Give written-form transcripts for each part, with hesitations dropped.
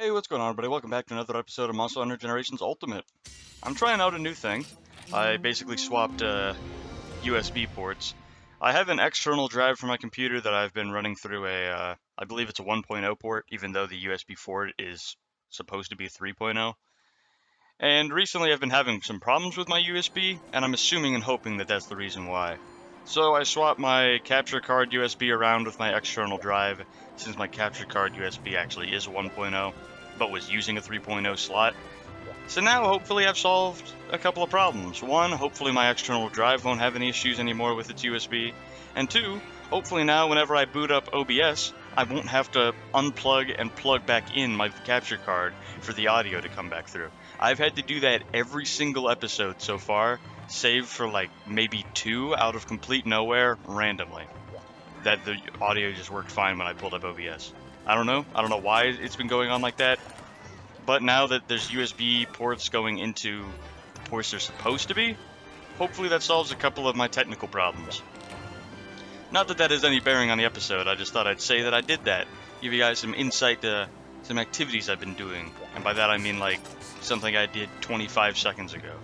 Hey, what's going on, everybody? Welcome back to another episode of Monster Hunter Generations Ultimate. I'm trying out a new thing. I basically swapped USB ports. I have an external drive for my computer that I've been running through I believe it's a 1.0 port, even though the USB 4 is supposed to be 3.0. And recently I've been having some problems with my USB, and I'm assuming and hoping that that's the reason why. So I swapped my capture card USB around with my external drive, since my capture card USB actually is a 1.0, but was using a 3.0 slot. So now hopefully I've solved a couple of problems. One, hopefully my external drive won't have any issues anymore with its USB. And two, hopefully now whenever I boot up OBS, I won't have to unplug and plug back in my capture card for the audio to come back through. I've had to do that every single episode so far, save for like maybe 2 out of complete nowhere randomly. That the audio just worked fine when I pulled up OBS. I don't know why it's been going on like that. But now that there's USB ports going into the ports they're supposed to be, hopefully that solves a couple of my technical problems. Not that that has any bearing on the episode, I just thought I'd say that I did that. Give you guys some insight to some activities I've been doing. And by that I mean like something I did 25 seconds ago.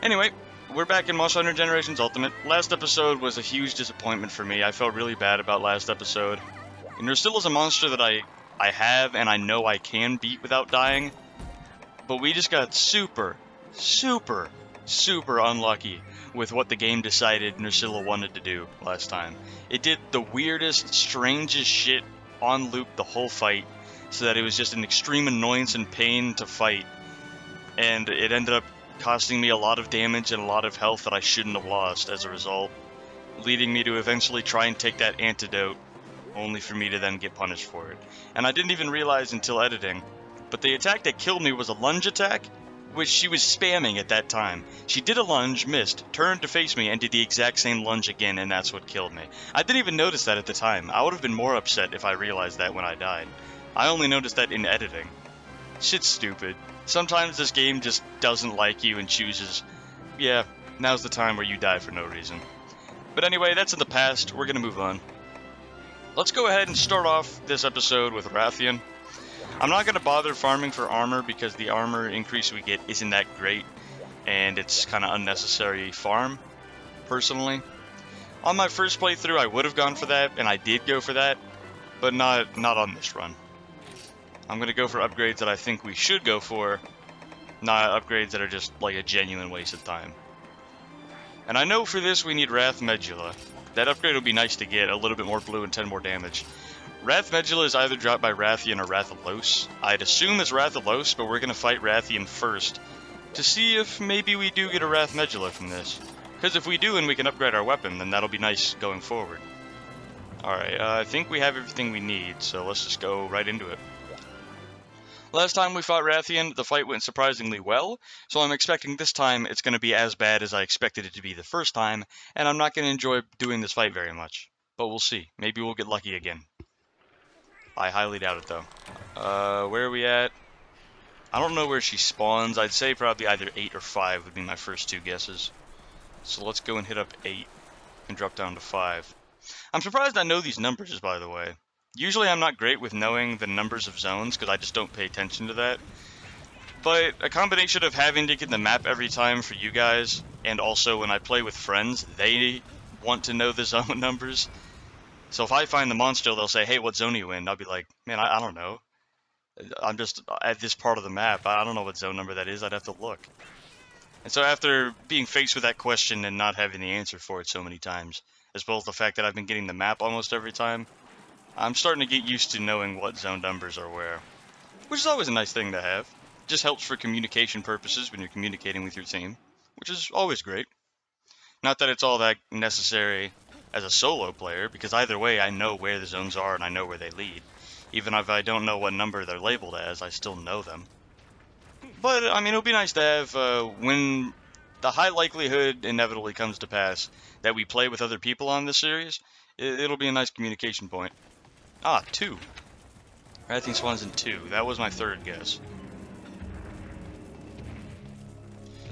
Anyway, we're back in Monster Hunter Generations Ultimate. Last episode was a huge disappointment for me. I felt really bad about last episode. And Nersilla's a monster that I have and I know I can beat without dying. But we just got super unlucky with what the game decided Nersilla wanted to do last time. It did the weirdest, strangest shit on loop the whole fight, so that it was just an extreme annoyance and pain to fight. And it ended up costing me a lot of damage and a lot of health that I shouldn't have lost as a result, leading me to eventually try and take that antidote, only for me to then get punished for it. And I didn't even realize until editing, but the attack that killed me was a lunge attack, which she was spamming at that time. She did a lunge, missed, turned to face me, and did the exact same lunge again, and that's what killed me. I didn't even notice that at the time. I would have been more upset if I realized that when I died. I only noticed that in editing. Shit's stupid. Sometimes this game just doesn't like you and chooses, yeah, now's the time where you die for no reason. But anyway, that's in the past. We're gonna move on. Let's go ahead and start off this episode with Rathian. I'm not going to bother farming for armor because the armor increase we get isn't that great, and it's kind of unnecessary farm, personally. On my first playthrough I would have gone for that, and I did go for that, but not on this run. I'm going to go for upgrades that I think we should go for, not upgrades that are just like a genuine waste of time. And I know for this we need Wrath Medula. That upgrade would be nice to get, a little bit more blue and 10 more damage. Wrath Medula is either dropped by Rathian or Rathalos. I'd assume it's Rathalos, but we're going to fight Rathian first to see if maybe we do get a Wrath Medula from this. Because if we do and we can upgrade our weapon, then that'll be nice going forward. Alright, I think we have everything we need, so let's just go right into it. Last time we fought Rathian, the fight went surprisingly well, so I'm expecting this time it's going to be as bad as I expected it to be the first time, and I'm not going to enjoy doing this fight very much. But we'll see. Maybe we'll get lucky again. I highly doubt it, though. Where are we at? I don't know where she spawns. I'd say probably either 8 or 5 would be my first 2 guesses. So let's go and hit up 8 and drop down to 5. I'm surprised I know these numbers, by the way. Usually I'm not great with knowing the numbers of zones because I just don't pay attention to that. But a combination of having to get the map every time for you guys, and also when I play with friends, they want to know the zone numbers. So if I find the monster, they'll say, hey, what zone are you in? I'll be like, man, I don't know. I'm just at this part of the map. I don't know what zone number that is. I'd have to look. And so after being faced with that question and not having the answer for it so many times, as well as the fact that I've been getting the map almost every time, I'm starting to get used to knowing what zone numbers are where. Which is always a nice thing to have. Just helps for communication purposes when you're communicating with your team, which is always great. Not that it's all that necessary as a solo player, because either way I know where the zones are and I know where they lead. Even if I don't know what number they're labeled as, I still know them. But, I mean, it'll be nice to have, when the high likelihood inevitably comes to pass that we play with other people on this series, it'll be a nice communication point. Ah, 2. Rathian spawns in 2. That was my third guess.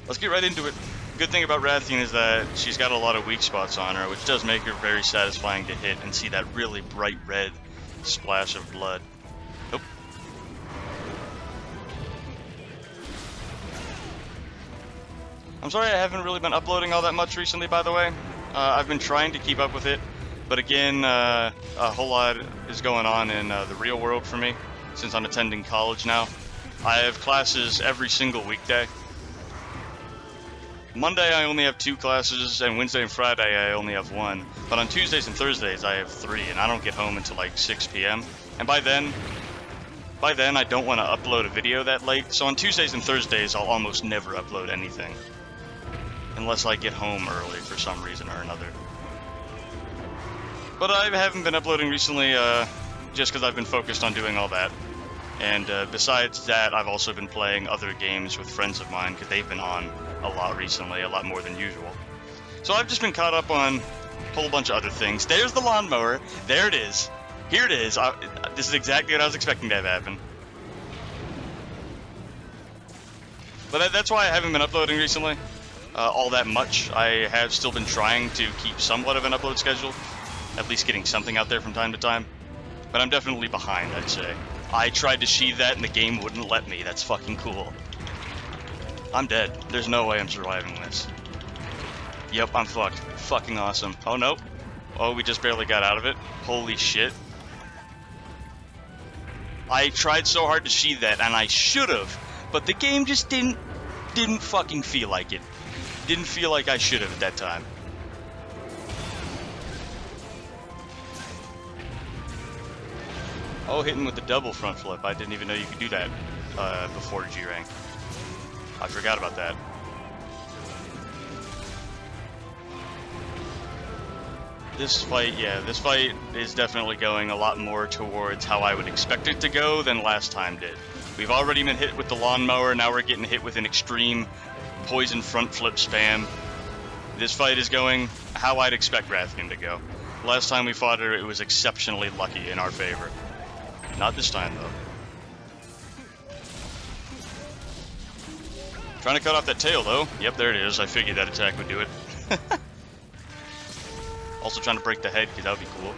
Let's get right into it. Good thing about Rathian is that she's got a lot of weak spots on her, which does make her very satisfying to hit and see that really bright red splash of blood. Nope. I'm sorry I haven't really been uploading all that much recently, by the way. I've been trying to keep up with it, but again, a whole lot is going on in the real world for me, since I'm attending college now. I have classes every single weekday. Monday I only have 2 classes, and Wednesday and Friday I only have 1. But on Tuesdays and Thursdays I have 3, and I don't get home until like 6 p.m. And by then I don't want to upload a video that late, so on Tuesdays and Thursdays I'll almost never upload anything. Unless I get home early for some reason or another. But I haven't been uploading recently, just because I've been focused on doing all that. And besides that, I've also been playing other games with friends of mine, because they've been on a lot recently, a lot more than usual. So I've just been caught up on a whole bunch of other things. There's the lawnmower. There it is. Here it is. This is exactly what I was expecting to have happen. But that's why I haven't been uploading recently all that much. I have still been trying to keep somewhat of an upload schedule, at least getting something out there from time to time. But I'm definitely behind, I'd say. I tried to sheathe that and the game wouldn't let me. That's fucking cool. I'm dead. There's no way I'm surviving this. Yep, I'm fucked. Fucking awesome. Oh, nope. Oh, we just barely got out of it. Holy shit. I tried so hard to sheathe that, and I should've, but the game just didn't fucking feel like it. Didn't feel like I should've at that time. Oh, hitting with the double front flip. I didn't even know you could do that before G-Rank. I forgot about that. This fight is definitely going a lot more towards how I would expect it to go than last time did. We've already been hit with the lawnmower, now we're getting hit with an extreme poison front flip spam. This fight is going how I'd expect Rathian to go. Last time we fought her, it was exceptionally lucky in our favor. Not this time, though. Trying to cut off that tail, though. Yep, there it is. I figured that attack would do it. Also trying to break the head, because that would be cool.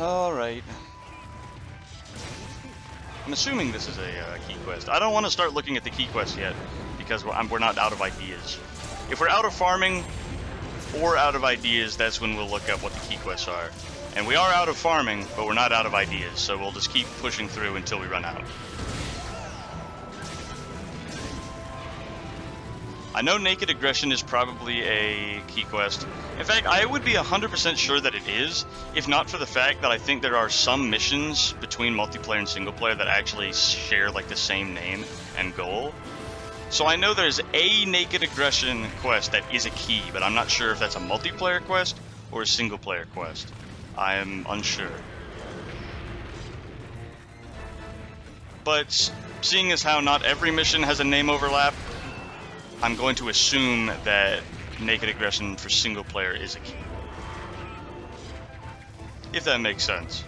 Alright. I'm assuming this is a key quest. I don't want to start looking at the key quest yet, because we're not out of ideas. If we're out of farming or out of ideas, that's when we'll look up what the key quests are. And we are out of farming, but we're not out of ideas, so we'll just keep pushing through until we run out. I know Naked Aggression is probably a key quest. In fact, I would be 100% sure that it is, if not for the fact that I think there are some missions between multiplayer and single player that actually share like the same name and goal. So I know there's a Naked Aggression quest that is a key, but I'm not sure if that's a multiplayer quest or a single player quest. I am unsure. But seeing as how not every mission has a name overlap, I'm going to assume that Naked Aggression for single player is a key. If that makes sense.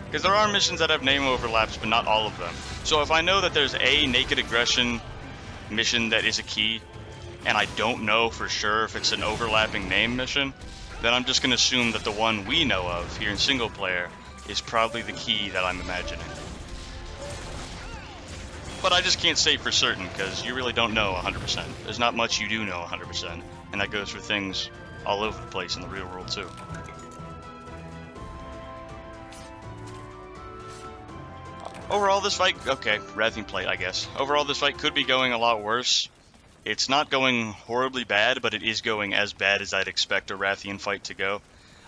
Because there are missions that have name overlaps, but not all of them. So if I know that there's a Naked Aggression mission that is a key, and I don't know for sure if it's an overlapping name mission, then I'm just going to assume that the one we know of here in single player is probably the key that I'm imagining. But I just can't say for certain, because you really don't know 100%. There's not much you do know 100%, and that goes for things all over the place in the real world too. Overall, this fight, okay, Rathian plate, I guess. Overall, this fight could be going a lot worse. It's not going horribly bad, but it is going as bad as I'd expect a Rathian fight to go.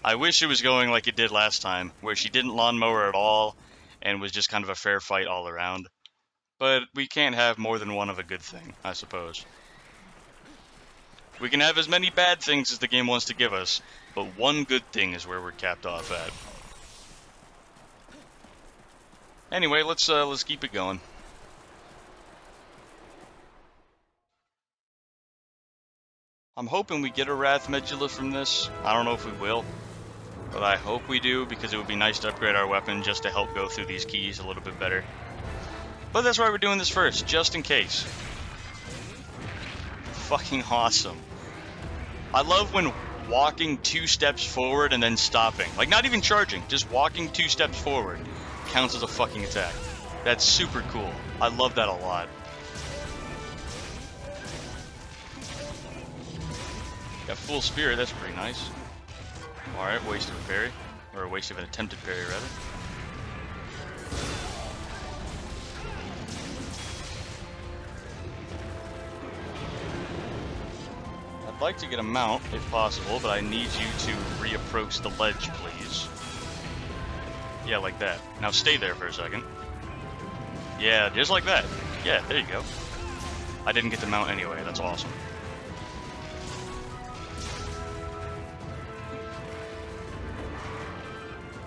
I wish it was going like it did last time, where she didn't lawnmower at all, and was just kind of a fair fight all around. But we can't have more than one of a good thing, I suppose. We can have as many bad things as the game wants to give us, but one good thing is where we're capped off at. Anyway, let's keep it going. I'm hoping we get a Wrath Medula from this. I don't know if we will, but I hope we do, because it would be nice to upgrade our weapon just to help go through these keys a little bit better. But that's why we're doing this first, just in case. Fucking awesome. I love when walking 2 steps forward and then stopping. Like, not even charging, just walking 2 steps forward counts as a fucking attack. That's super cool. I love that a lot. Got full spirit, that's pretty nice. Alright, waste of a parry. Or a waste of an attempted parry, rather. I'd like to get a mount, if possible, but I need you to reapproach the ledge, please. Yeah, like that. Now stay there for a second. Yeah, just like that. Yeah, there you go. I didn't get the mount anyway, that's awesome.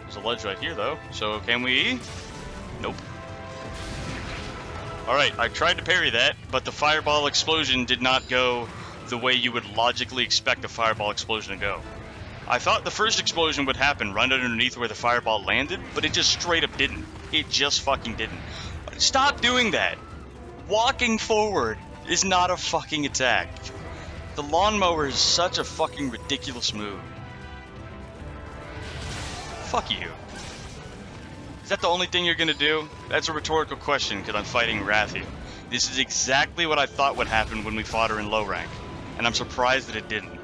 There's a ledge right here, though. So can we? Nope. Alright, I tried to parry that, but the fireball explosion did not go the way you would logically expect a fireball explosion to go. I thought the first explosion would happen right underneath where the fireball landed, but it just straight up didn't. It just fucking didn't. Stop doing that! Walking forward is not a fucking attack. The lawnmower is such a fucking ridiculous move. Fuck you. Is that the only thing you're gonna do? That's a rhetorical question, because I'm fighting Rathian. This is exactly what I thought would happen when we fought her in low rank, and I'm surprised that it didn't.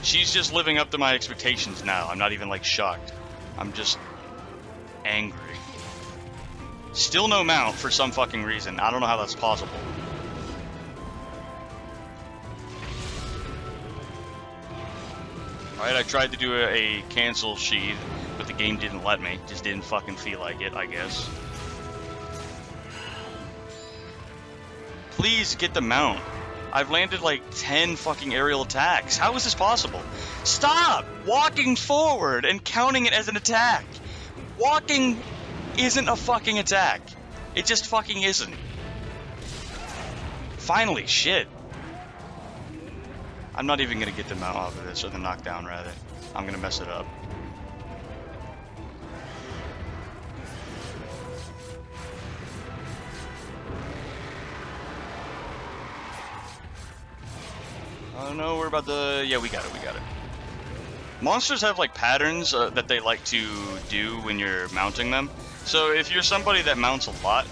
She's just living up to my expectations now. I'm not even, like, shocked. I'm just angry. Still no mount for some fucking reason. I don't know how that's possible. Alright, I tried to do a cancel sheath, but the game didn't let me. Just didn't fucking feel like it, I guess. Please get the mount. I've landed like 10 fucking aerial attacks. How is this possible? Stop walking forward and counting it as an attack. Walking isn't a fucking attack. It just fucking isn't. Finally, shit. I'm not even gonna get the mount off of this, or the knockdown rather. I'm gonna mess it up. Oh no, we're about to... Yeah, we got it, we got it. Monsters have like patterns that they like to do when you're mounting them. So if you're somebody that mounts a lot,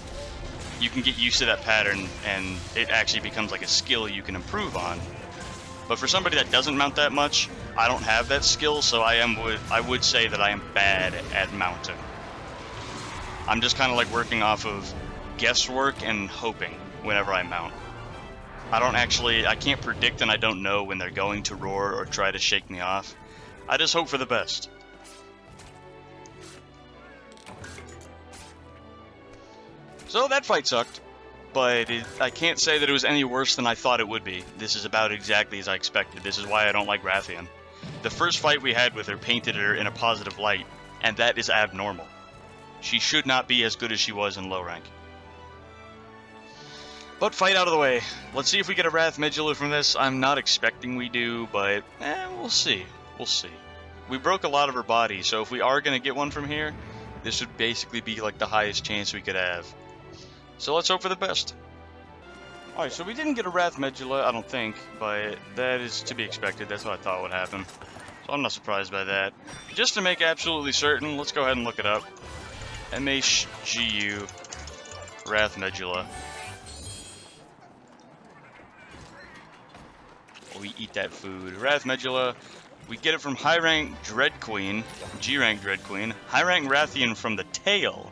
you can get used to that pattern and it actually becomes like a skill you can improve on. But for somebody that doesn't mount that much, I don't have that skill, so I would say that I am bad at mounting. I'm just kind of like working off of guesswork and hoping whenever I mount. I can't predict and I don't know when they're going to roar or try to shake me off. I just hope for the best. So that fight sucked, but I can't say that it was any worse than I thought it would be. This is about exactly as I expected. This is why I don't like Rathian. The first fight we had with her painted her in a positive light, and that is abnormal. She should not be as good as she was in low rank. But fight out of the way. Let's see if we get a Wrath Medulla from this. I'm not expecting we do, but we'll see. We'll see. We broke a lot of her body, so if we are going to get one from here, this would basically be like the highest chance we could have. So let's hope for the best. Alright, so we didn't get a Wrath Medulla, I don't think, but that is to be expected. That's what I thought would happen. So I'm not surprised by that. Just to make absolutely certain, let's go ahead and look it up. MHGU Wrath Medulla. We eat that food. Wrath Medulla. We get it from high rank Dread Queen, G rank Dread Queen, high rank Rathian from the tail,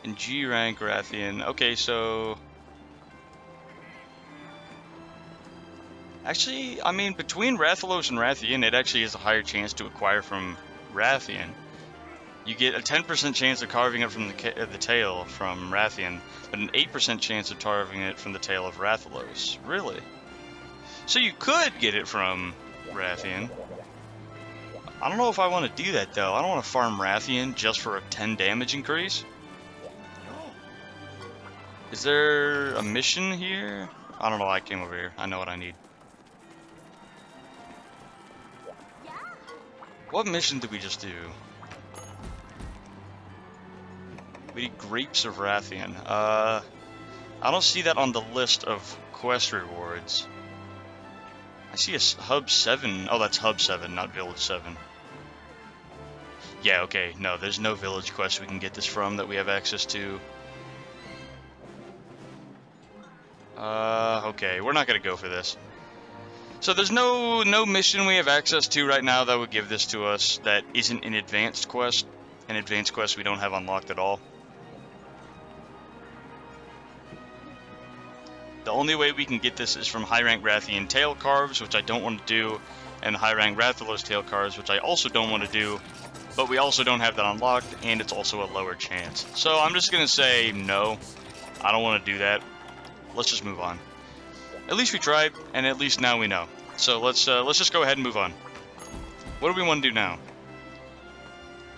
and G rank Rathian. Okay, so actually, I mean, between Rathalos and Rathian, it actually is a higher chance to acquire from Rathian. You get a 10% chance of carving it from the tail from Rathian, but an 8% chance of carving it from the tail of Rathalos. Really? So you could get it from Rathian. I don't know if I want to do that, though. I don't want to farm Rathian just for a 10 damage increase. Is there a mission here? I don't know why I came over here. I know what I need. What mission did we just do? We did Grapes of Rathian. I don't see that on the list of quest rewards. see a hub 7. Oh, that's hub 7, not village 7. Yeah, okay, no, there's no village quest we can get this from that we have access to. Okay, we're not gonna go for this. So there's no mission we have access to right now that would give this to us that isn't an advanced quest. An advanced quest we don't have unlocked at all. The only way we can get this is from high rank Rathian tail carves, which I don't want to do, and high rank Rathalos tail carves, which I also don't want to do, but we also don't have that unlocked, and it's also a lower chance. So I'm just gonna say no, I don't want to do that. Let's just move on. At least we tried, and at least now we know. So let's just go ahead and move on. What do we want to do now?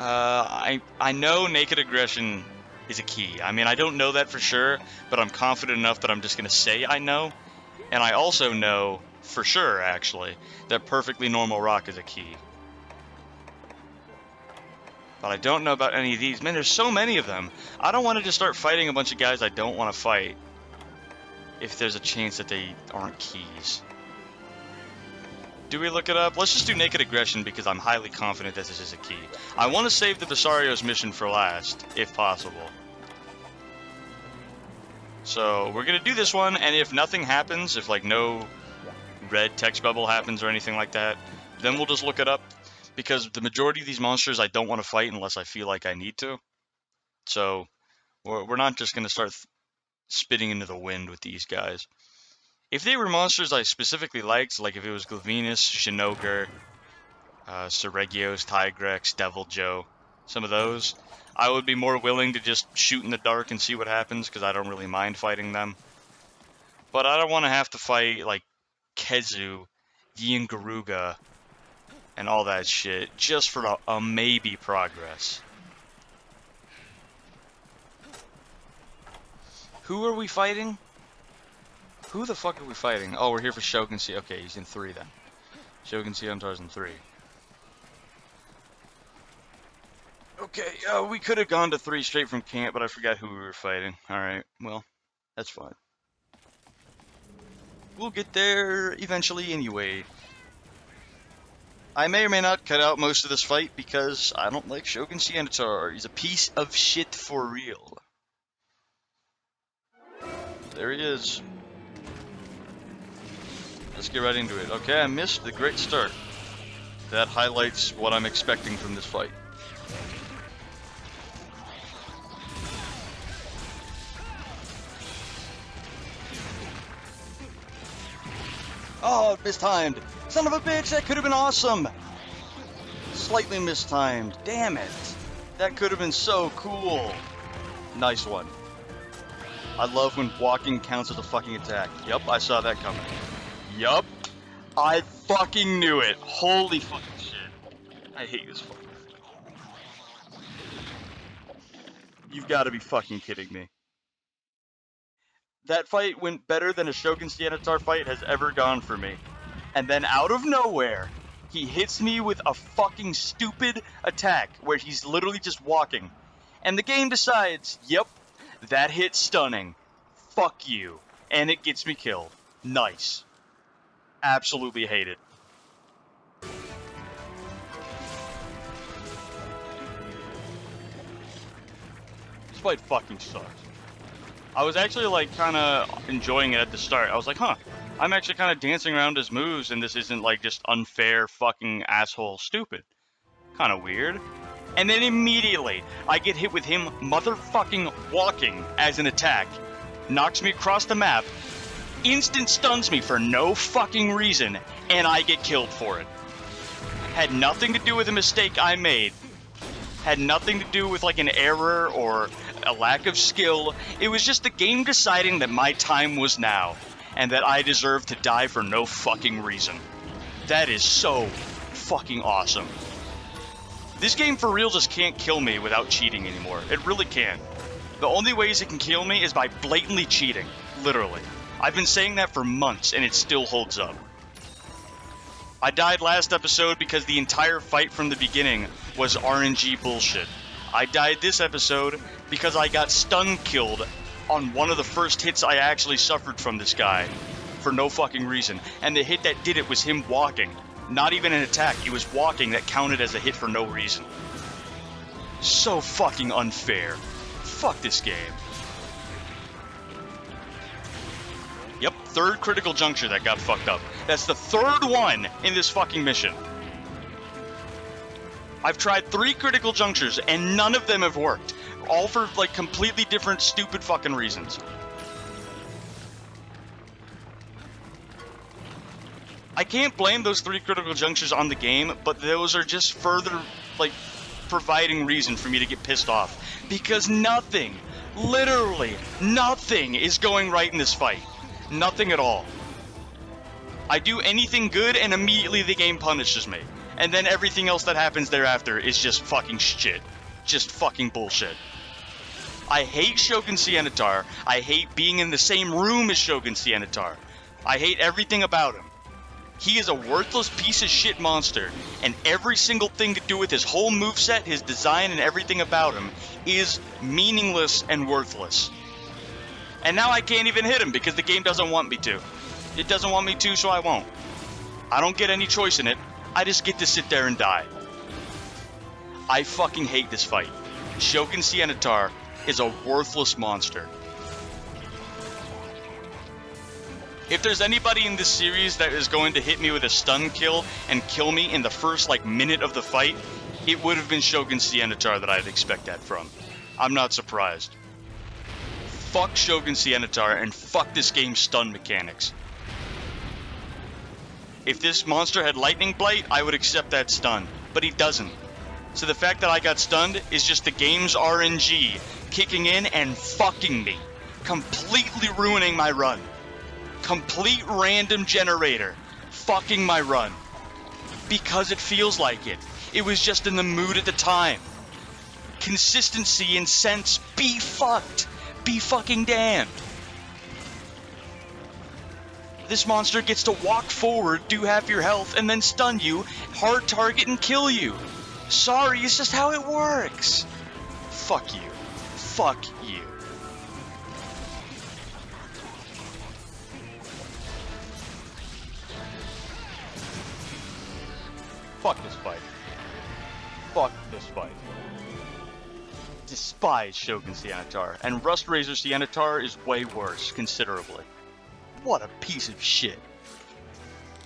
I know naked aggression is a key. I mean, I don't know that for sure, but I'm confident enough that I'm just gonna say I know. And I also know for sure, actually, that perfectly normal rock is a key. But I don't know about any of these. Man, there's so many of them. I don't want to just start fighting a bunch of guys I don't want to fight if there's a chance that they aren't keys. Do we look it up? Let's just do naked aggression because I'm highly confident that this is a key. I want to save the Visario's mission for last, if possible. So we're going to do this one, and if nothing happens, if like no red text bubble happens or anything like that, then we'll just look it up. Because the majority of these monsters I don't want to fight unless I feel like I need to. So we're not just going to start spitting into the wind with these guys. If they were monsters I specifically liked, like if it was Glavenus, Shinogur, Seregios, Tigrex, Devil Joe, some of those, I would be more willing to just shoot in the dark and see what happens, because I don't really mind fighting them. But I don't want to have to fight, like, Kezu, Yingaruga, and all that shit, just for a maybe progress. Who are we fighting? Who the fuck are we fighting? Oh, we're here for Shogun C. Okay, he's in 3 then. Shogun Siontar's in 3. Okay, we could have gone to 3 straight from camp, but I forgot who we were fighting. Alright, well, that's fine. We'll get there eventually anyway. I may or may not cut out most of this fight because I don't like Shogun Siontar. He's a piece of shit for real. There he is. Let's get right into it. Okay, I missed the great start. That highlights what I'm expecting from this fight. Oh, mistimed. Son of a bitch, that could have been awesome. Slightly mistimed. Damn it. That could have been so cool. Nice one. I love when walking counts as a fucking attack. Yup, I saw that coming. Yup. I fucking knew it. Holy fucking shit. I hate this fucking thing. You've got to be fucking kidding me. That fight went better than a Shogun Siotar fight has ever gone for me. And then out of nowhere, he hits me with a fucking stupid attack where he's literally just walking. And the game decides, yep, that hit's stunning. Fuck you. And it gets me killed. Nice. Absolutely hate it. This fight fucking sucks. I was actually like kind of enjoying it at the start. I was like, huh, I'm actually kind of dancing around his moves and this isn't like just unfair fucking asshole stupid. Kind of weird. And then immediately I get hit with him motherfucking walking as an attack. Knocks me across the map. Instant stuns me for no fucking reason. And I get killed for it. Had nothing to do with a mistake I made. Had nothing to do with like an error or a lack of skill. It was just the game deciding that my time was now, and that I deserved to die for no fucking reason. That is so fucking awesome. This game for real just can't kill me without cheating anymore. It really can't. The only ways it can kill me is by blatantly cheating. Literally. I've been saying that for months, and it still holds up. I died last episode because the entire fight from the beginning was RNG bullshit. I died this episode because I got stun killed on one of the first hits I actually suffered from this guy. for no fucking reason. And the hit that did it was him walking. Not even an attack, it was walking that counted as a hit for no reason. So fucking unfair. Fuck this game. Yep, third critical juncture that got fucked up. That's the third one in this fucking mission. I've tried 3 critical junctures and none of them have worked. All for like completely different stupid fucking reasons. I can't blame those 3 critical junctures on the game, but those are just further like providing reason for me to get pissed off. Because nothing, literally nothing is going right in this fight. Nothing at all. I do anything good and immediately the game punishes me. And then everything else that happens thereafter is just fucking shit. Just fucking bullshit. I hate Shogun Sienitar. I hate being in the same room as Shogun Sienitar. I hate everything about him. He is a worthless piece of shit monster, and every single thing to do with his whole moveset, his design, and everything about him is meaningless and worthless. And now I can't even hit him because the game doesn't want me to. It doesn't want me to, so I won't. I don't get any choice in it. I just get to sit there and die. I fucking hate this fight. Shogun Sienitar is a worthless monster. If there's anybody in this series that is going to hit me with a stun kill and kill me in the first like minute of the fight, it would have been Shogun Sienitar that I'd expect that from. I'm not surprised. Fuck Shogun Sienitar and fuck this game's stun mechanics. If this monster had Lightning Blight, I would accept that stun, but he doesn't. So the fact that I got stunned is just the game's RNG kicking in and fucking me, completely ruining my run. Complete random generator fucking my run. Because it feels like it. It was just in the mood at the time. Consistency and sense be fucked. Be fucking damned. This monster gets to walk forward, do half your health, and then stun you, hard target, and kill you. Sorry, it's just how it works. Fuck you. Fuck you. Fuck this fight. Fuck this fight. Despise Shogun Sienitar, and Rust Razor Sienitar is way worse, considerably. What a piece of shit.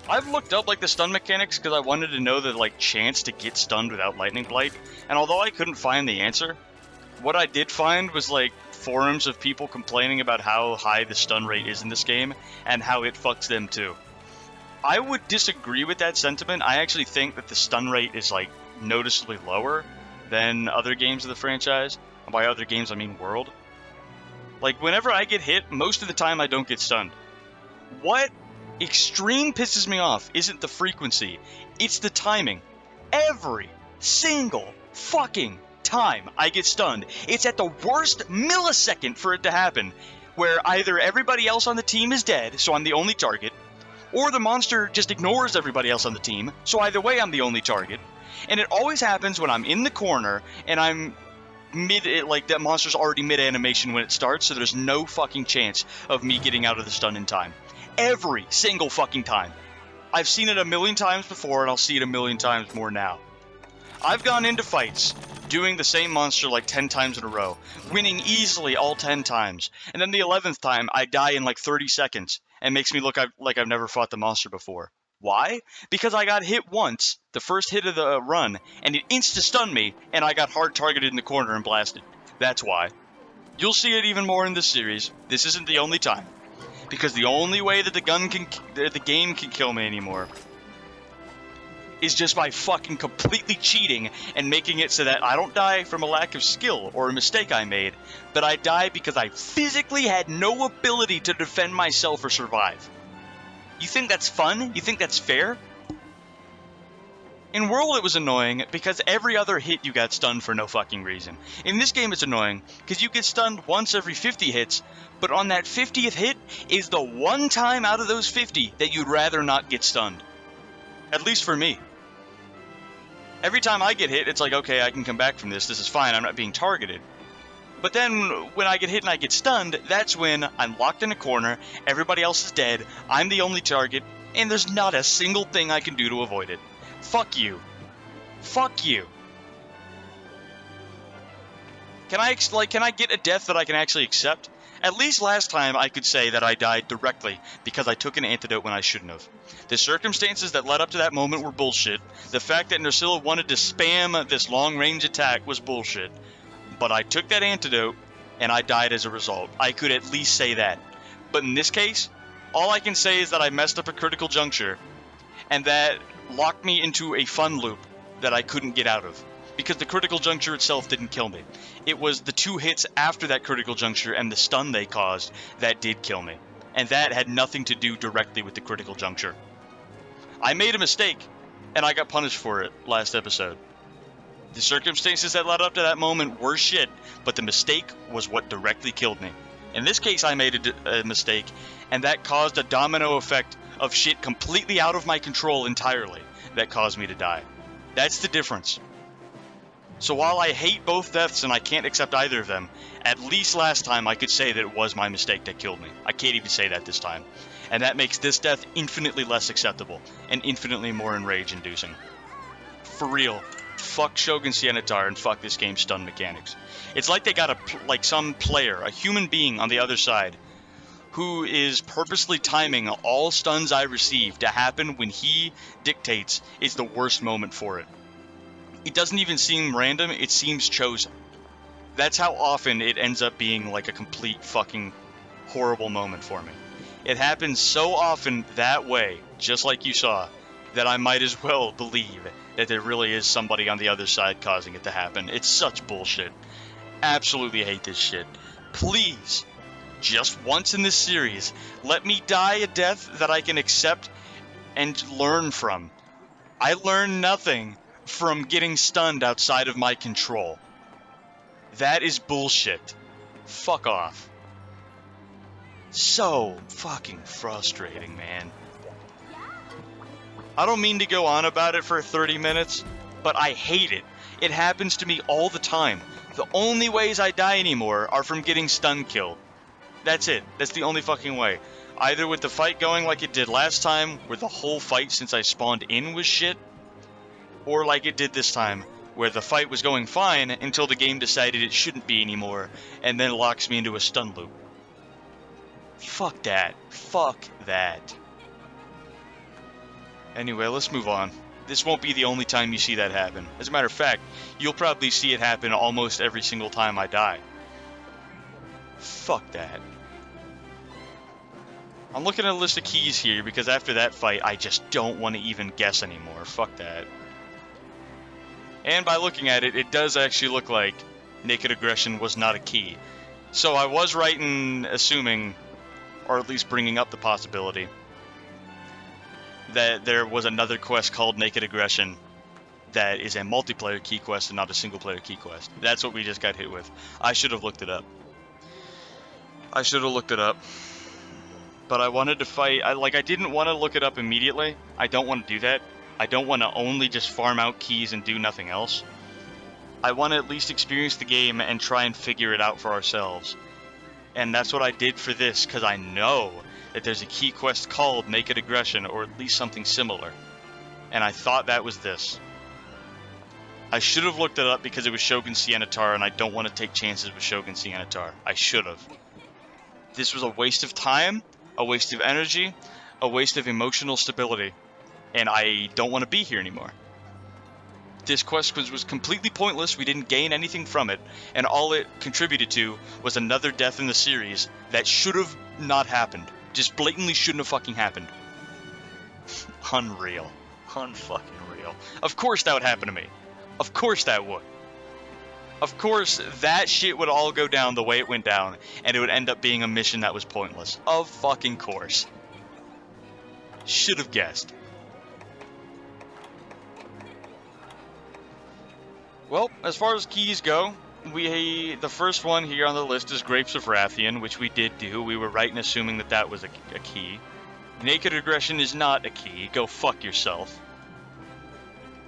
I've looked up like the stun mechanics because I wanted to know the like chance to get stunned without Lightning Blight, and although I couldn't find the answer, what I did find was like forums of people complaining about how high the stun rate is in this game, and how it fucks them too. I would disagree with that sentiment. I actually think that the stun rate is like noticeably lower than other games of the franchise. And by other games, I mean World. Like, whenever I get hit, most of the time I don't get stunned. What extreme pisses me off isn't the frequency, it's the timing. Every single fucking time I get stunned, it's at the worst millisecond for it to happen, where either everybody else on the team is dead, so I'm the only target, or the monster just ignores everybody else on the team, so either way I'm the only target. And it always happens when I'm in the corner, and I'm like that monster's already mid-animation when it starts, so there's no fucking chance of me getting out of the stun in time. Every single fucking time. I've seen it a million times before, and I'll see it a million times more now. I've gone into fights doing the same monster like 10 times in a row, winning easily all 10 times, and then the 11th time I die in like 30 seconds, and makes me look like I've never fought the monster before. Why? Because I got hit once, the first hit of the run, and it insta-stunned me, and I got hard targeted in the corner and blasted. That's why. You'll see it even more in this series. This isn't the only time. Because the only way that the game can kill me anymore is just by fucking completely cheating and making it so that I don't die from a lack of skill or a mistake I made, but I die because I physically had no ability to defend myself or survive. You think that's fun? You think that's fair? In World, it was annoying because every other hit you got stunned for no fucking reason. In this game, it's annoying because you get stunned once every 50 hits, but on that 50th hit is the one time out of those 50 that you'd rather not get stunned. At least for me. Every time I get hit, it's like, okay, I can come back from this. This is fine. I'm not being targeted. But then when I get hit and I get stunned, that's when I'm locked in a corner, everybody else is dead, I'm the only target, and there's not a single thing I can do to avoid it. Fuck you. Fuck you. Can I get a death that I can actually accept? At least last time I could say that I died directly because I took an antidote when I shouldn't have. The circumstances that led up to that moment were bullshit. The fact that Nursilla wanted to spam this long-range attack was bullshit. But I took that antidote, and I died as a result. I could at least say that. But in this case, all I can say is that I messed up a critical juncture, and that locked me into a fun loop that I couldn't get out of. Because the critical juncture itself didn't kill me. It was the 2 hits after that critical juncture and the stun they caused that did kill me. And that had nothing to do directly with the critical juncture. I made a mistake, and I got punished for it last episode. The circumstances that led up to that moment were shit, but the mistake was what directly killed me. In this case, I made a mistake, and that caused a domino effect of shit completely out of my control entirely that caused me to die. That's the difference. So while I hate both deaths and I can't accept either of them, at least last time I could say that it was my mistake that killed me. I can't even say that this time. And that makes this death infinitely less acceptable and infinitely more enrage-inducing. For real, fuck Shogun Sienitar and fuck this game's stun mechanics. It's like they got some player, a human being on the other side, who is purposely timing all stuns I receive to happen when he dictates is the worst moment for it. It doesn't even seem random, it seems chosen. That's how often it ends up being like a complete fucking horrible moment for me. It happens so often that way, just like you saw, that I might as well believe that there really is somebody on the other side causing it to happen. It's such bullshit. Absolutely hate this shit. Please, just once in this series, let me die a death that I can accept and learn from. I learn nothing from getting stunned outside of my control. That is bullshit. Fuck off. So fucking frustrating, man. I don't mean to go on about it for 30 minutes, but I hate it. It happens to me all the time. The only ways I die anymore are from getting stun killed. That's it. That's the only fucking way. Either with the fight going like it did last time, where the whole fight since I spawned in was shit, or like it did this time, where the fight was going fine until the game decided it shouldn't be anymore, and then locks me into a stun loop. Fuck that. Fuck that. Anyway, let's move on. This won't be the only time you see that happen. As a matter of fact, you'll probably see it happen almost every single time I die. Fuck that. I'm looking at a list of keys here because after that fight, I just don't want to even guess anymore. Fuck that. And by looking at it, it does actually look like Naked Aggression was not a key. So I was right in assuming, or at least bringing up the possibility, that there was another quest called Naked Aggression that is a multiplayer key quest and not a single player key quest. That's what we just got hit with. I should have looked it up. But I wanted to fight. I didn't want to look it up immediately. I don't want to do that. I don't want to only just farm out keys and do nothing else. I want to at least experience the game and try and figure it out for ourselves. And that's what I did for this, because I know that there's a key quest called Naked Aggression, or at least something similar. And I thought that was this. I should have looked it up because it was Shogun Sienitar, and I don't want to take chances with Shogun Sienitar. I should have. This was a waste of time, a waste of energy, a waste of emotional stability. And I don't want to be here anymore. This quest was completely pointless, we didn't gain anything from it, and all it contributed to was another death in the series that should have not happened. Just blatantly shouldn't have fucking happened. Unreal. Unfucking real. Of course that would happen to me. Of course that would. Of course that shit would all go down the way it went down, and it would end up being a mission that was pointless. Of fucking course. Should have guessed. Well, as far as keys go, the first one here on the list is Grapes of Rathian, which we did do. We were right in assuming that that was a key. Naked Aggression is not a key. Go fuck yourself.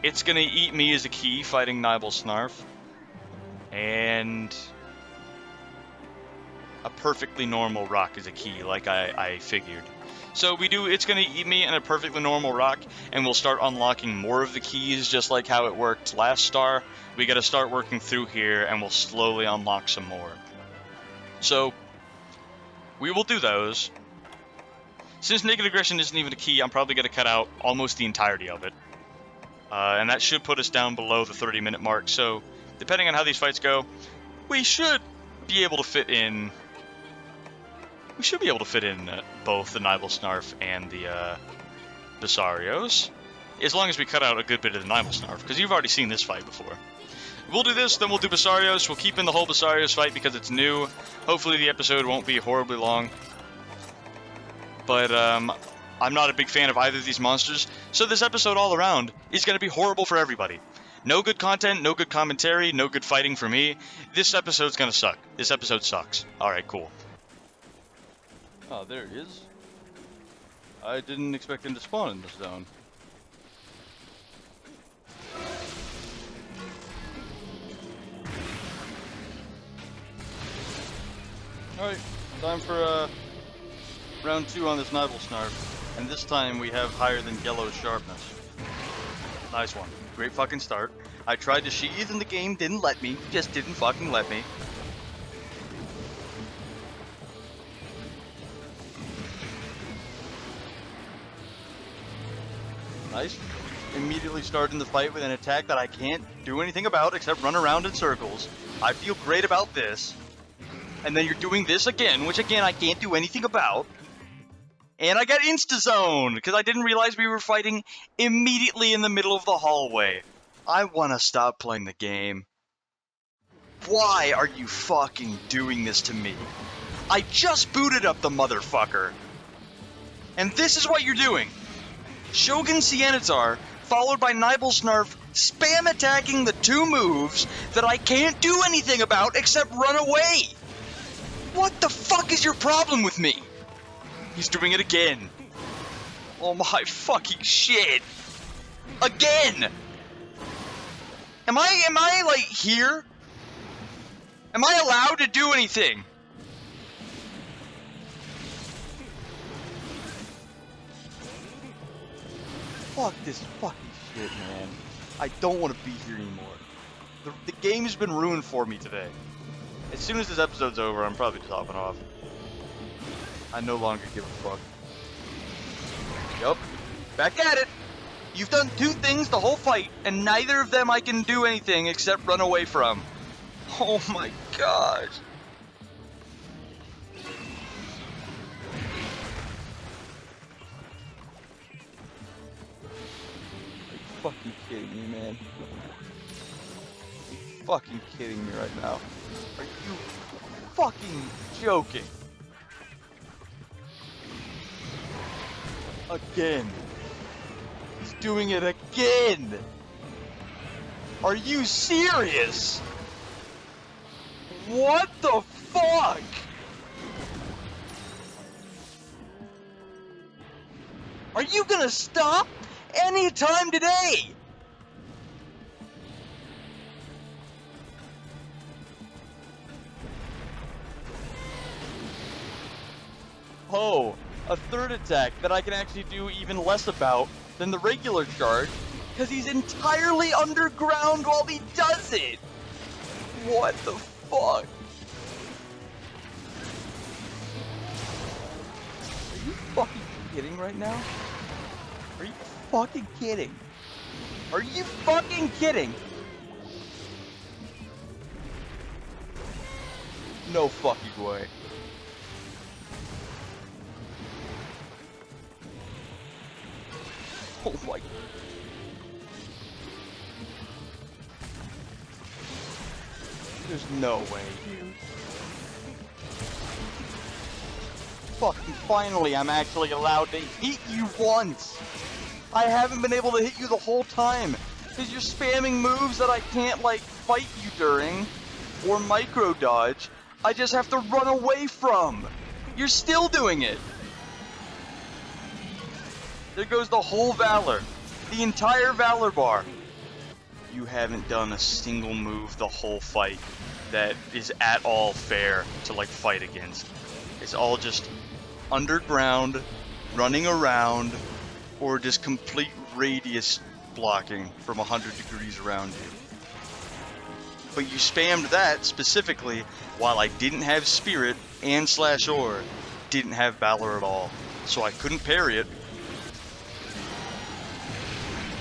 It's gonna eat me as a key, fighting Nibel Snarf. And a perfectly normal rock is a key, like I figured. So it's going to eat me in a perfectly normal rock, and we'll start unlocking more of the keys, just like how it worked last star. We got to start working through here, and we'll slowly unlock some more. So, we will do those. Since Naked Aggression isn't even a key, I'm probably going to cut out almost the entirety of it. And that should put us down below the 30-minute mark, so depending on how these fights go, we should be able to fit in... both the Nibelsnarf and the Basarios, as long as we cut out a good bit of the Nibelsnarf, because you've already seen this fight before. We'll do this, then we'll do Basarios. We'll keep in the whole Basarios fight because it's new. Hopefully the episode won't be horribly long. But I'm not a big fan of either of these monsters, so this episode all around is going to be horrible for everybody. No good content, no good commentary, no good fighting for me. This episode's going to suck. This episode sucks. Alright, cool. Oh, there he is. I didn't expect him to spawn in this zone. Alright, time for round 2 on this Nibelsnarf. And this time we have higher than yellow sharpness. Nice one. Great fucking start. I tried to sheathe and the game didn't let me. Just didn't fucking let me. Nice. Immediately starting the fight with an attack that I can't do anything about except run around in circles. I feel great about this. And then you're doing this again, which again I can't do anything about. And I got insta-zoned, because I didn't realize we were fighting immediately in the middle of the hallway. I want to stop playing the game. Why are you fucking doing this to me? I just booted up the motherfucker. And this is what you're doing. Shogun Cianizar, followed by Nibelsnarf, spam attacking the 2 moves that I can't do anything about except run away. What the fuck is your problem with me? He's doing it again. Oh my fucking shit. Again! Am I like here? Am I allowed to do anything? Fuck this fucking shit, man. I don't want to be here anymore. The game has been ruined for me today. As soon as this episode's over, I'm probably just hopping off. I no longer give a fuck. Yup. Back at it! You've done 2 things the whole fight, and neither of them I can do anything except run away from. Oh my gosh. Are you fucking kidding me, man? Are you fucking kidding me right now? Are you fucking joking? Again. He's doing it again! Are you serious? What the fuck? Are you gonna stop anytime today? Oh, a third attack that I can actually do even less about than the regular charge, because he's entirely underground while he does it! What the fuck? Are you fucking kidding right now? Are you fucking kidding? Are you fucking kidding? No fucking way. Oh my... There's no way, dude. Fucking finally, I'm actually allowed to hit you once! I haven't been able to hit you the whole time, because you're spamming moves that I can't, like, fight you during, or micro-dodge. I just have to run away from! You're still doing it! There goes the whole Valor. The entire Valor bar. You haven't done a single move the whole fight. that is at all fair to like fight against. It's all just underground, running around, or just complete radius blocking from 100 degrees around you. But you spammed that specifically while I didn't have Spirit and /Or, didn't have Valor at all. So I couldn't parry it.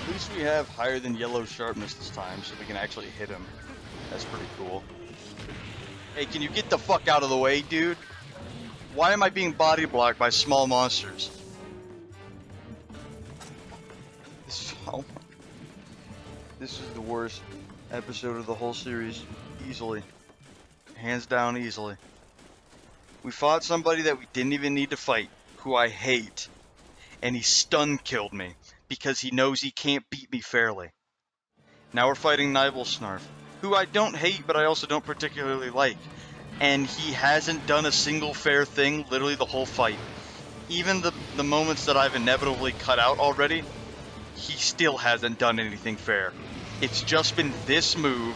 At least we have higher than yellow sharpness this time, so we can actually hit him. That's pretty cool. Hey, can you get the fuck out of the way, dude? Why am I being body blocked by small monsters? This is the worst episode of the whole series. Easily. Hands down, easily. We fought somebody that we didn't even need to fight, who I hate. And he stun-killed me, because he knows he can't beat me fairly. Now we're fighting Nibelsnarf, who I don't hate, but I also don't particularly like. And he hasn't done a single fair thing literally the whole fight. Even the moments that I've inevitably cut out already, he still hasn't done anything fair. It's just been this move,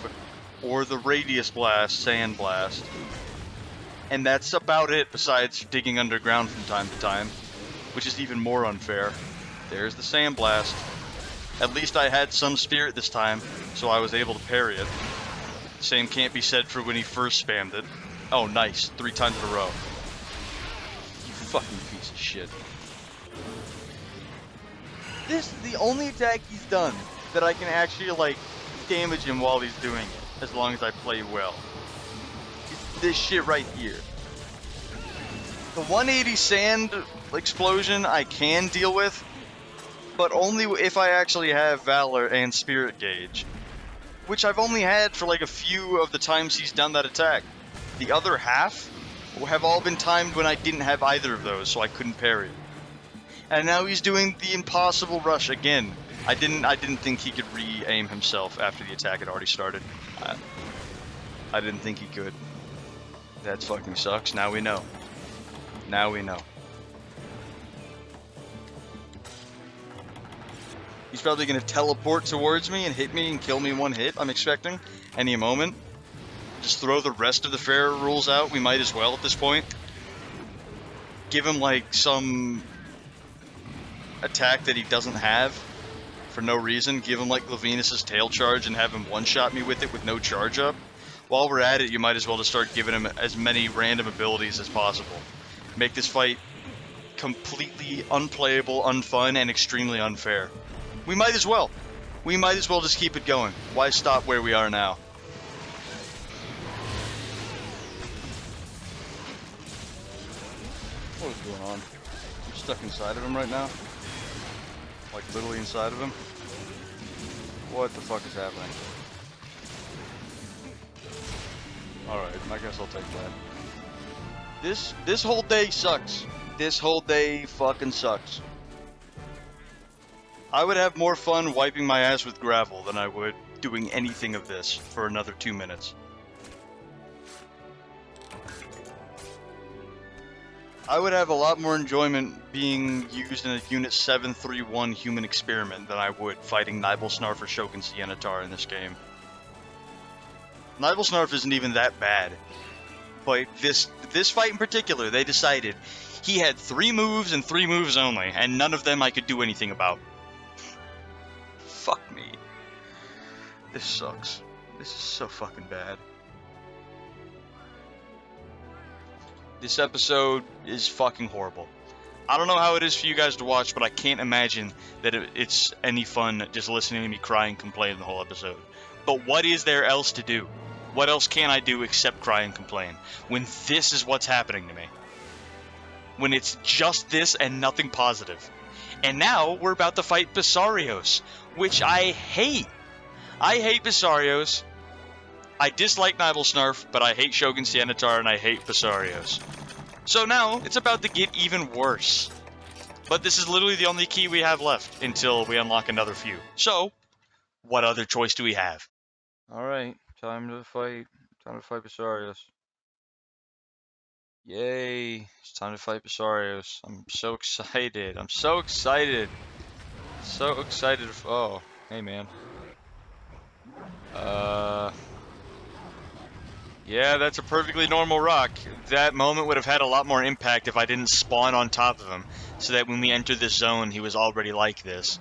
or the Radius Blast, Sand Blast. And that's about it, besides digging underground from time to time, which is even more unfair. There's the Sand Blast. At least I had some spirit this time, so I was able to parry it. Same can't be said for when he first spammed it. Oh, nice. 3 times in a row. You fucking piece of shit. This is the only attack he's done that I can actually, like, damage him while he's doing it, as long as I play well. It's this shit right here. The 180 sand explosion I can deal with, but only if I actually have Valor and Spirit Gauge, which I've only had for like a few of the times he's done that attack. The other half have all been timed when I didn't have either of those, so I couldn't parry. And now he's doing the impossible rush again. I didn't think he could re-aim himself after the attack had already started. I didn't think he could. That fucking sucks. Now we know. Now we know. He's probably going to teleport towards me and hit me and kill me in one hit, I'm expecting. Any moment. Just throw the rest of the fair rules out. We might as well at this point. Give him, like, some attack that he doesn't have for no reason. Give him, like, Levinus' tail charge and have him one-shot me with it with no charge up. While we're at it, you might as well just start giving him as many random abilities as possible. Make this fight completely unplayable, unfun, and extremely unfair. We might as well. We might as well just keep it going. Why stop where we are now? What is going on? I'm stuck inside of him right now. Like literally inside of him. What the fuck is happening? Alright, I guess I'll take that. This whole day sucks. This whole day fucking sucks. I would have more fun wiping my ass with gravel than I would doing anything of this for another 2 minutes. I would have a lot more enjoyment being used in a Unit 731 human experiment than I would fighting Nibelsnarf or Shogun Siennatar in this game. Nibelsnarf isn't even that bad. But this fight in particular, they decided he had 3 moves and 3 moves only, and none of them I could do anything about. Fuck me. This sucks. This is so fucking bad. This episode is fucking horrible. I don't know how it is for you guys to watch, but I can't imagine that it's any fun just listening to me cry and complain the whole episode. But what is there else to do? What else can I do except cry and complain when this is what's happening to me? When it's just this and nothing positive. And now we're about to fight Bessarios, which I hate. I hate Bessarios. I dislike Nibelsnarf, but I hate Shogun Siennatar and I hate Bessarios. So now, it's about to get even worse. But this is literally the only key we have left until we unlock another few. So, what other choice do we have? Alright, time to fight Bessarios. Yay, it's time to fight Bessarios. I'm so excited. I'm so excited. So excited. Oh, hey man. Yeah, that's a perfectly normal rock. That moment would have had a lot more impact if I didn't spawn on top of him, so that when we entered this zone, he was already like this.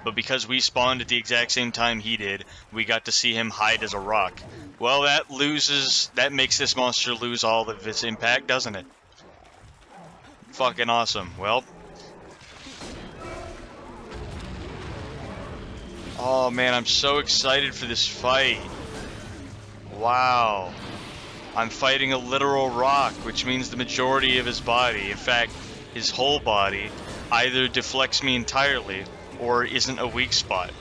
But because we spawned at the exact same time he did, we got to see him hide as a rock. Well, that makes this monster lose all of its impact, doesn't it? Fucking awesome. Well. Oh man, I'm so excited for this fight. Wow. I'm fighting a literal rock, which means the majority of his body, in fact, his whole body, either deflects me entirely or isn't a weak spot.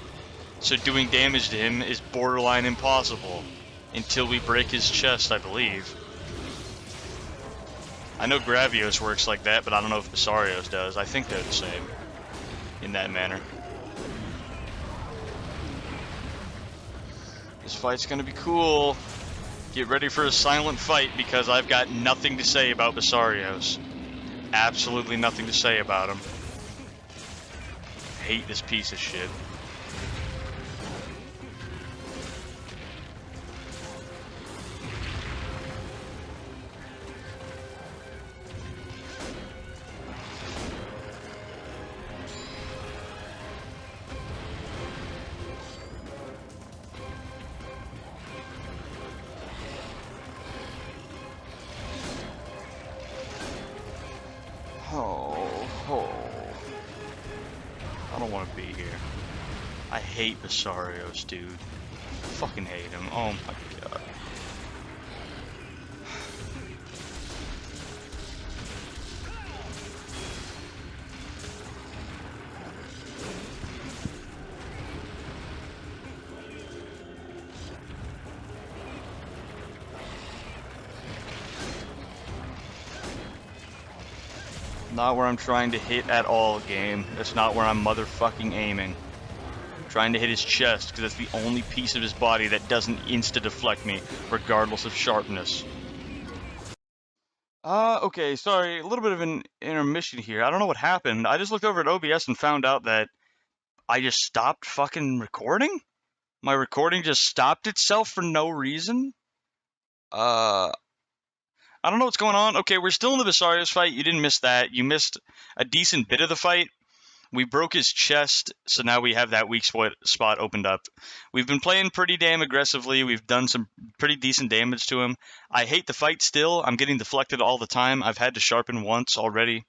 So doing damage to him is borderline impossible until we break his chest, I believe. I know Gravios works like that, but I don't know if Basarios does. I think they're the same in that manner. This fight's gonna be cool. Get ready for a silent fight because I've got nothing to say about Basarios. Absolutely nothing to say about him. Hate this piece of shit. I don't want to be here. I hate Basarios, dude. Fucking hate him. Oh my god. Not where I'm trying to hit at all, game. That's not where I'm motherfucking aiming. I'm trying to hit his chest, because that's the only piece of his body that doesn't insta-deflect me, regardless of sharpness. Okay, sorry, a little bit of an intermission here. I don't know what happened. I just looked over at OBS and found out that I just stopped fucking recording? My recording just stopped itself for no reason? I don't know what's going on. Okay, we're still in the Basarios fight. You didn't miss that. You missed a decent bit of the fight. We broke his chest, so now we have that weak spot opened up. We've been playing pretty damn aggressively. We've done some pretty decent damage to him. I hate the fight still. I'm getting deflected all the time. I've had to sharpen once already.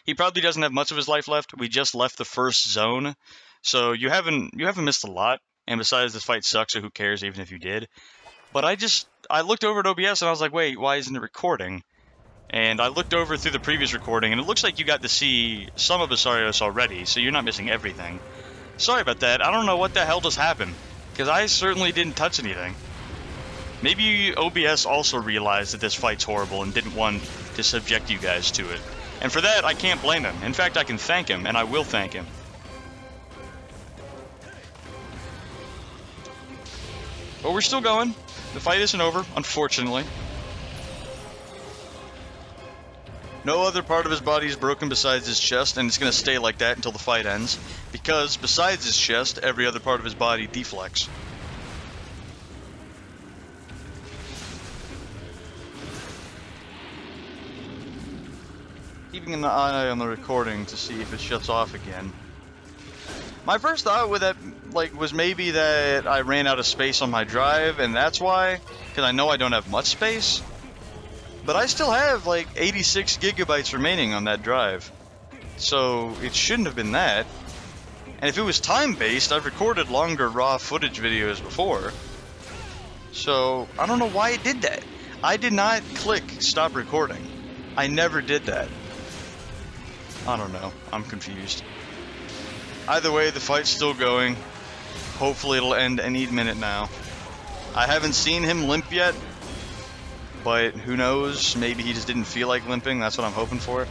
He probably doesn't have much of his life left. We just left the first zone, so you haven't missed a lot. And besides, this fight sucks, so who cares even if you did. But I looked over at OBS and I was like, wait, why isn't it recording? And I looked over through the previous recording, and it looks like you got to see some of Basarios already, so you're not missing everything. Sorry about that. I don't know what the hell just happened, because I certainly didn't touch anything. Maybe OBS also realized that this fight's horrible and didn't want to subject you guys to it. And for that, I can't blame him. In fact, I can thank him, and I will thank him. But we're still going. The fight isn't over, unfortunately. No other part of his body is broken besides his chest, and it's going to stay like that until the fight ends, because besides his chest, every other part of his body deflects. Keeping an eye on the recording to see if it shuts off again. My first thought with that, was maybe that I ran out of space on my drive, and that's why, because I know I don't have much space. But I still have 86 gigabytes remaining on that drive, so it shouldn't have been that. And if it was time-based, I've recorded longer raw footage videos before. So I don't know why it did that. I did not click stop recording. I never did that. I don't know. I'm confused. Either way, the fight's still going. Hopefully it'll end any minute now. I haven't seen him limp yet, but who knows? Maybe he just didn't feel like limping. That's what I'm hoping for.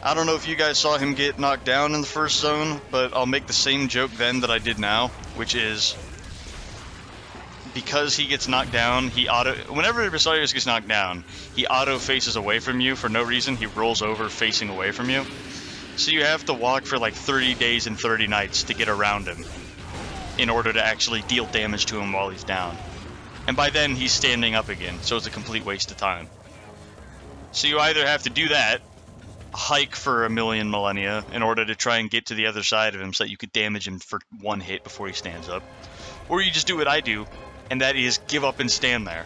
I don't know if you guys saw him get knocked down in the first zone, but I'll make the same joke then that I did now, which is because he gets knocked down, whenever Basarios gets knocked down, he auto faces away from you for no reason. He rolls over facing away from you. So you have to walk for 30 days and 30 nights to get around him in order to actually deal damage to him while he's down. And by then, he's standing up again, so it's a complete waste of time. So you either have to do that, hike for a million millennia in order to try and get to the other side of him so that you could damage him for one hit before he stands up, or you just do what I do, and that is give up and stand there.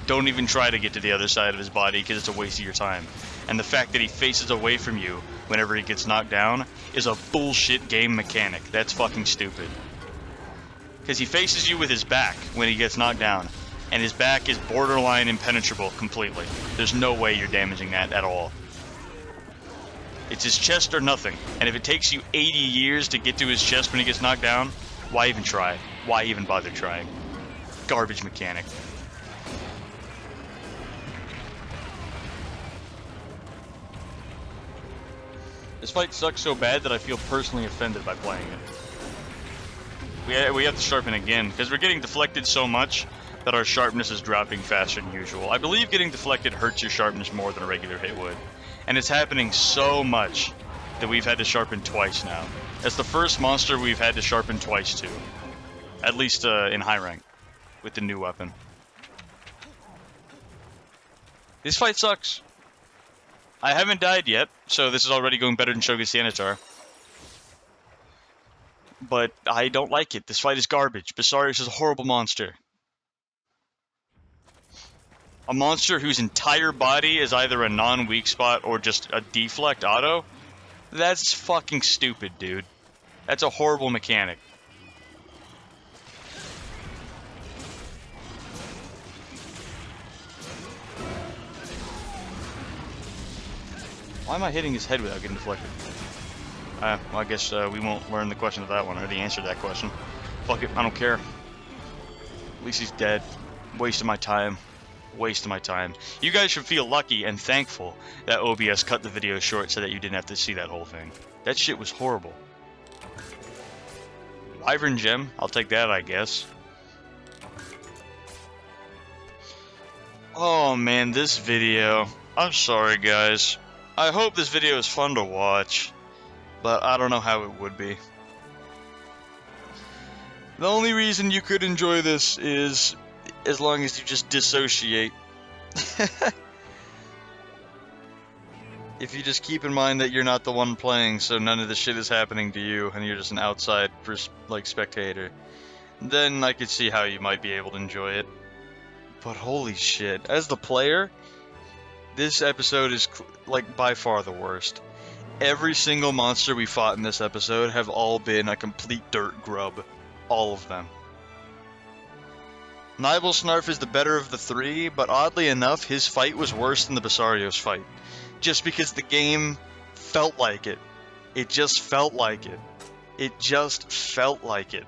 Don't even try to get to the other side of his body because it's a waste of your time. And the fact that he faces away from you whenever he gets knocked down is a bullshit game mechanic. That's fucking stupid. Because he faces you with his back when he gets knocked down, and his back is borderline impenetrable completely. There's no way you're damaging that at all. It's his chest or nothing, and if it takes you 80 years to get to his chest when he gets knocked down, why even try? Why even bother trying? Garbage mechanic. This fight sucks so bad that I feel personally offended by playing it. We have to sharpen again, because we're getting deflected so much that our sharpness is dropping faster than usual. I believe getting deflected hurts your sharpness more than a regular hit would. And it's happening so much that we've had to sharpen twice now. That's the first monster we've had to sharpen twice to. At least in high rank, with the new weapon. This fight sucks. I haven't died yet, so this is already going better than Shogun's Sanitar. But I don't like it. This fight is garbage. Basarius is a horrible monster. A monster whose entire body is either a non-weak spot or just a deflect auto? That's fucking stupid, dude. That's a horrible mechanic. Why am I hitting his head without getting deflected? Well, I guess we won't learn the question of that one, or the answer to that question. Fuck it, I don't care. At least he's dead. Waste of my time. Waste of my time. You guys should feel lucky and thankful that OBS cut the video short so that you didn't have to see that whole thing. That shit was horrible. Wyvern Gem, I'll take that, I guess. Oh man, this video. I'm sorry, guys. I hope this video is fun to watch, but I don't know how it would be. The only reason you could enjoy this is as long as you just dissociate. If you just keep in mind that you're not the one playing, so none of the shit is happening to you, and you're just an outside, like, spectator, then I could see how you might be able to enjoy it. But holy shit, as the player, this episode is, like, by far the worst. Every single monster we fought in this episode have all been a complete dirt grub. All of them. Nibelsnarf is the better of the three, but oddly enough, his fight was worse than the Basarios fight. Just because the game felt like it. It just felt like it. It just felt like it.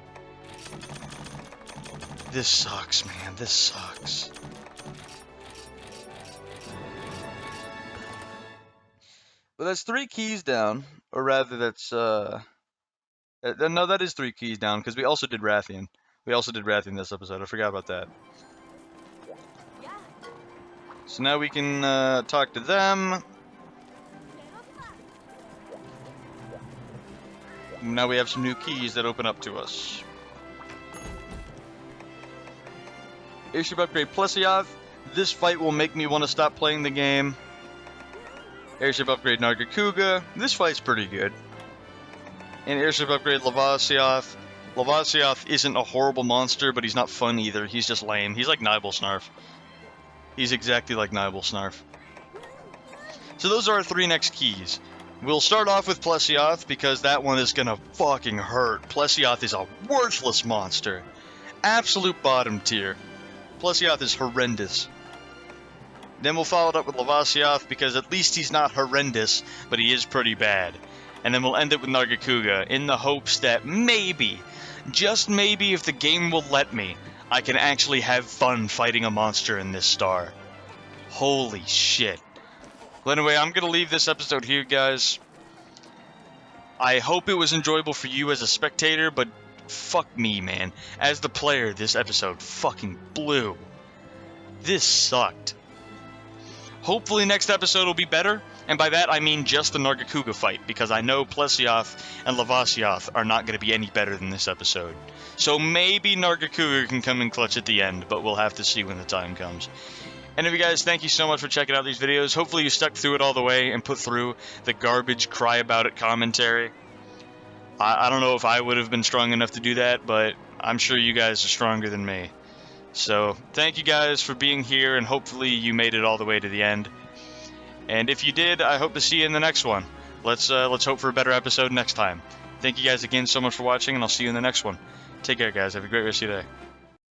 This sucks, man. This sucks. But that's 3 keys down, or rather that's, no, that is 3 keys down, because we also did Rathian. We also did Rathian this episode, I forgot about that. So now we can, talk to them. Now we have some new keys that open up to us. Airship upgrade Plesiath. This fight will make me want to stop playing the game. Airship upgrade Nargacuga. This fight's pretty good. And airship upgrade Lavasioth. Lavasioth isn't a horrible monster, but he's not fun either. He's just lame. He's like Nibelsnarf. He's exactly like Nibelsnarf. So those are our 3 next keys. We'll start off with Plesiath, because that one is gonna fucking hurt. Plesiath is a worthless monster. Absolute bottom tier. Plesiath is horrendous. Then we'll follow it up with Lavasioth, because at least he's not horrendous, but he is pretty bad. And then we'll end it with Nargacuga, in the hopes that maybe, just maybe if the game will let me, I can actually have fun fighting a monster in this star. Holy shit. Well, anyway, I'm gonna leave this episode here, guys. I hope it was enjoyable for you as a spectator, but fuck me, man. As the player, this episode fucking blew. This sucked. Hopefully next episode will be better. And by that I mean just the Nargacuga fight, because I know Plesioth and Lavasioth are not going to be any better than this episode. So maybe Nargacuga can come in clutch at the end, but we'll have to see when the time comes. Anyway guys, thank you so much for checking out these videos. Hopefully you stuck through it all the way and put through the garbage cry about it commentary. I don't know if I would have been strong enough to do that, but I'm sure you guys are stronger than me. So thank you guys for being here, and hopefully you made it all the way to the end. And if you did, I hope to see you in the next one. Let's hope for a better episode next time. Thank you guys again so much for watching, and I'll see you in the next one. Take care guys, have a great rest of your day.